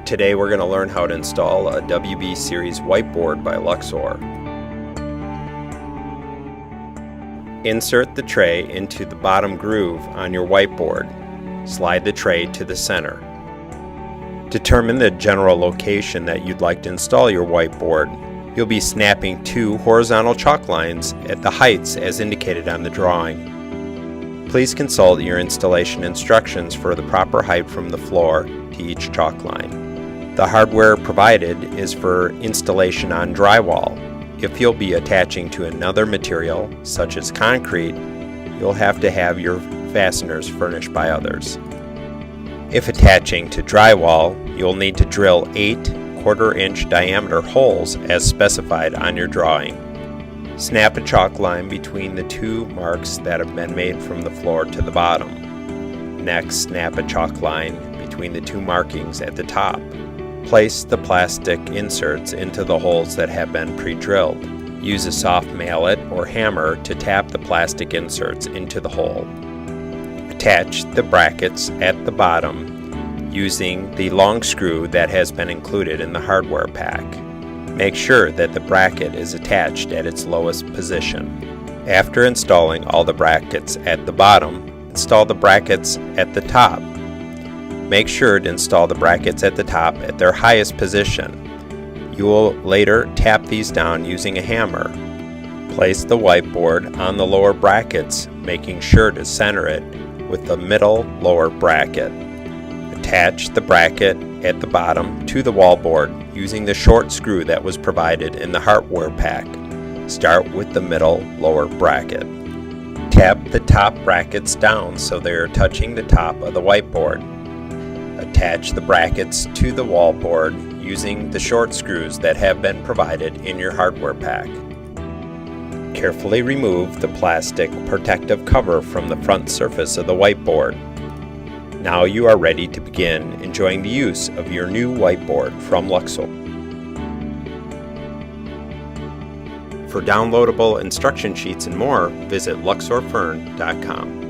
Today we're going to learn how to install a WB Series whiteboard by Luxor. Insert the tray into the bottom groove on your whiteboard. Slide the tray to the center. Determine the general location that you'd like to install your whiteboard. You'll be snapping two horizontal chalk lines at the heights as indicated on the drawing. Please consult your installation instructions for the proper height from the floor to each chalk line. The hardware provided is for installation on drywall. If you'll be attaching to another material, such as concrete, you'll have to have your fasteners furnished by others. If attaching to drywall, you'll need to drill 8 1/4-inch diameter holes as specified on your drawing. Snap a chalk line between the two marks that have been made from the floor to the bottom. Next, snap a chalk line between the two markings at the top. Place the plastic inserts into the holes that have been pre-drilled. Use a soft mallet or hammer to tap the plastic inserts into the hole. Attach the brackets at the bottom using the long screw that has been included in the hardware pack. Make sure that the bracket is attached at its lowest position. After installing all the brackets at the bottom, install the brackets at the top. Make sure to install the brackets at the top at their highest position. You will later tap these down using a hammer. Place the whiteboard on the lower brackets, making sure to center it with the middle lower bracket. Attach the bracket at the bottom to the wallboard using the short screw that was provided in the hardware pack. Start with the middle lower bracket. Tap the top brackets down so they are touching the top of the whiteboard. Attach the brackets to the wallboard using the short screws that have been provided in your hardware pack. Carefully remove the plastic protective cover from the front surface of the whiteboard. Now you are ready to begin enjoying the use of your new whiteboard from Luxor. For downloadable instruction sheets and more, visit LuxorFern.com.